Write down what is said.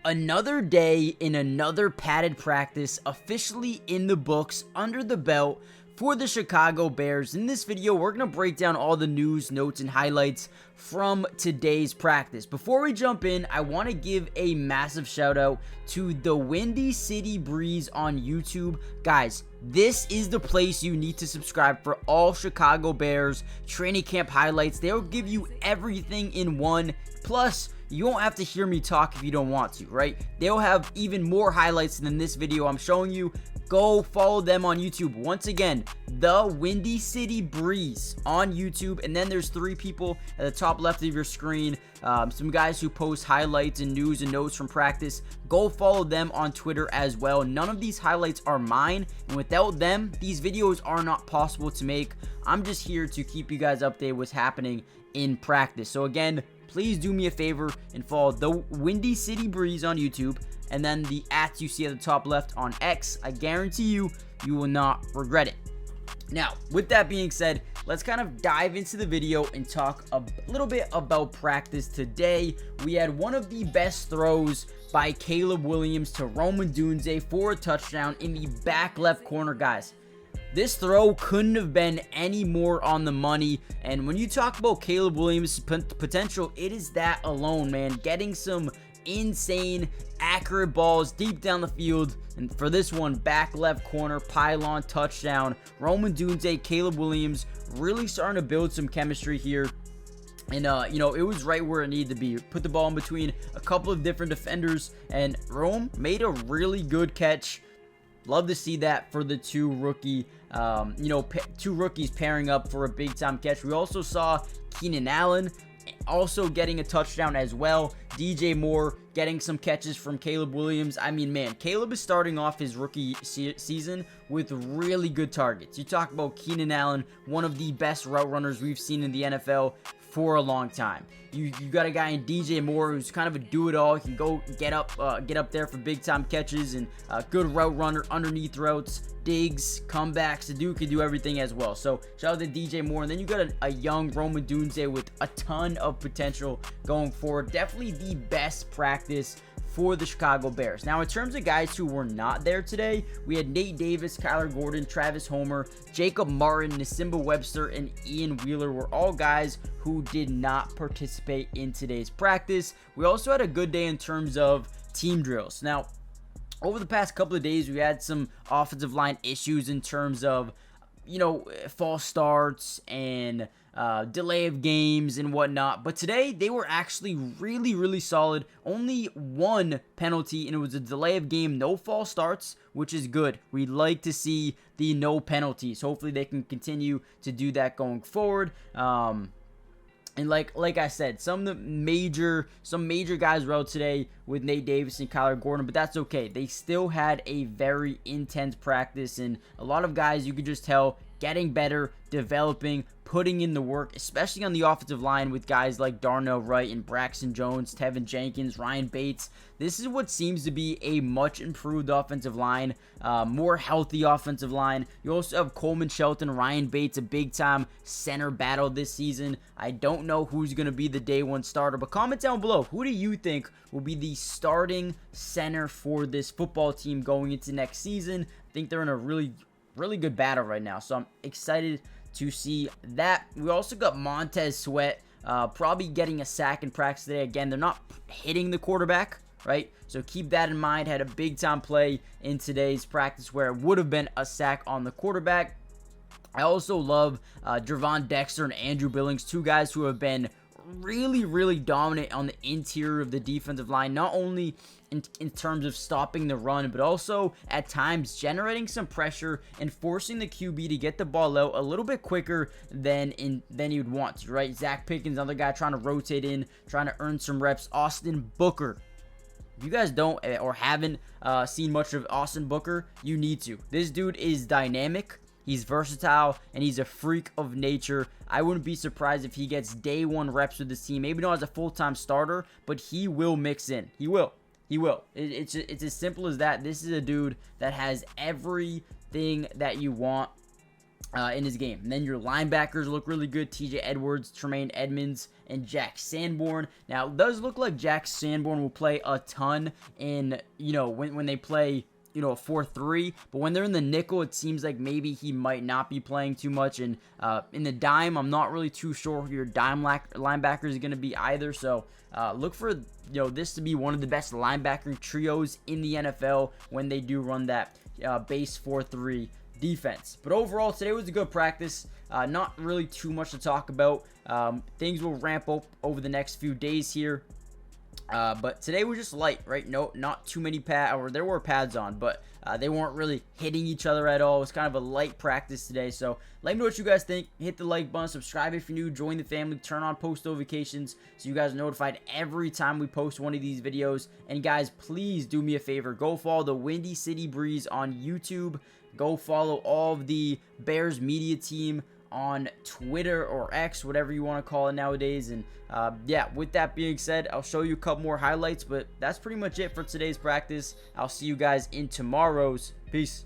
Another day in another padded practice officially in the books, under the belt for the Chicago Bears. In this video, we're going to break down all the news, notes, and highlights from today's practice. Before we jump in, I want to give a massive shout out to the Windy City Breeze on YouTube. Guys, this is the place you need to subscribe for all Chicago Bears training camp highlights. They'll give you everything in one. Plus, you won't have to hear me talk if you don't want to, right? They'll have even more highlights than this video I'm showing you. Go follow them on YouTube. Once again, the Windy City Breeze on YouTube. And then there's three people at the top left of your screen. Some guys who post highlights and news and notes from practice. Go follow them on Twitter as well. None of these highlights are mine. And without them, these videos are not possible to make. I'm just here to keep you guys updated what's happening in practice. So again, please do me a favor and follow the Windy City Breeze on YouTube, and then the @ you see at the top left on X. I guarantee you will not regret it. Now, with that being said, let's kind of dive into the video and talk a little bit about practice today. We had one of the best throws by Caleb Williams to Odunze for a touchdown in the back left corner, guys. This throw couldn't have been any more on the money. And when you talk about Caleb Williams' potential, it is that alone, man. Getting some insane, accurate balls deep down the field. And for this one, back left corner, pylon, touchdown. Odunze, Caleb Williams really starting to build some chemistry here. And, it was right where it needed to be. Put the ball in between a couple of different defenders. And Rome made a really good catch. Love to see that for the two rookies pairing up for a big time catch. We also saw Keenan Allen also getting a touchdown as well. DJ Moore getting some catches from Caleb Williams. I mean, man, Caleb is starting off his rookie season with really good targets. You talk about Keenan Allen, one of the best route runners we've seen in the NFL for a long time. You got a guy in DJ Moore who's kind of a do-it-all. He can go get up there for big-time catches and good route runner underneath routes, digs, comebacks. The dude can do everything as well. So shout out to DJ Moore. And then you got a young Odunze with a ton of potential going forward. Definitely the best practice for the Chicago Bears. Now, in terms of guys who were not there today, we had Nate Davis, Kyler Gordon, Travis Homer, Jacob Martin, Nasimba Webster, and Ian Wheeler were all guys who did not participate in today's practice. We also had a good day in terms of team drills. Now, over the past couple of days, we had some offensive line issues in terms of, false starts and delay of games and whatnot. But today, they were actually really, really solid. Only one penalty, and it was a delay of game, no false starts, which is good. We'd like to see the no penalties. Hopefully, they can continue to do that going forward. And like I said, some major guys were out today with Nate Davis and Kyler Gordon, but that's okay. They still had a very intense practice, and a lot of guys, you could just tell, getting better, developing, putting in the work, especially on the offensive line with guys like Darnell Wright and Braxton Jones, Tevin Jenkins, Ryan Bates. This is what seems to be a much improved offensive line, more healthy offensive line. You also have Coleman Shelton, Ryan Bates, a big-time center battle this season. I don't know who's going to be the day one starter, but comment down below. Who do you think will be the starting center for this football team going into next season? I think they're in a really good battle right now, so I'm excited to see that. We also got Montez Sweat probably getting a sack in practice today. Again, they're not hitting the quarterback, right? So keep that in mind. Had a big time play in today's practice where it would have been a sack on the quarterback. I also love Javon Dexter and Andrew Billings, two guys who have been really dominant on the interior of the defensive line, not only in terms of stopping the run, but also at times generating some pressure and forcing the QB to get the ball out a little bit quicker than you'd want to, right? Zach Pickens, another guy trying to rotate in, trying to earn some reps. Austin Booker. If you guys don't or haven't seen much of Austin Booker, you need to. This dude is dynamic. He's versatile, and he's a freak of nature. I wouldn't be surprised if he gets day one reps with this team. Maybe not as a full-time starter, but he will mix in. He will. It's as simple as that. This is a dude that has everything that you want in his game. And then your linebackers look really good. TJ Edwards, Tremaine Edmonds, and Jack Sanborn. Now, it does look like Jack Sanborn will play a ton in, when they play, a 4-3. But when they're in the nickel, it seems like maybe he might not be playing too much. And in the dime, I'm not really too sure who your dime linebacker is going to be either. So look for, this to be one of the best linebacker trios in the NFL when they do run that base 4-3 defense. But overall, today was a good practice. Not really too much to talk about. Things will ramp up over the next few days here. But today was just light, right? No, not too many pads, or there were pads on, but they weren't really hitting each other at all. It was kind of a light practice today. So let me know what you guys think. Hit the like button, subscribe if you're new, join the family, turn on post notifications so you guys are notified every time we post one of these videos. And guys, please do me a favor. Go follow the Windy City Breeze on YouTube. Go follow all of the Bears media team on Twitter or X, whatever you want to call it nowadays. And yeah, with that being said, I'll show you a couple more highlights, but that's pretty much it for today's practice. I'll see you guys in tomorrow's. Peace.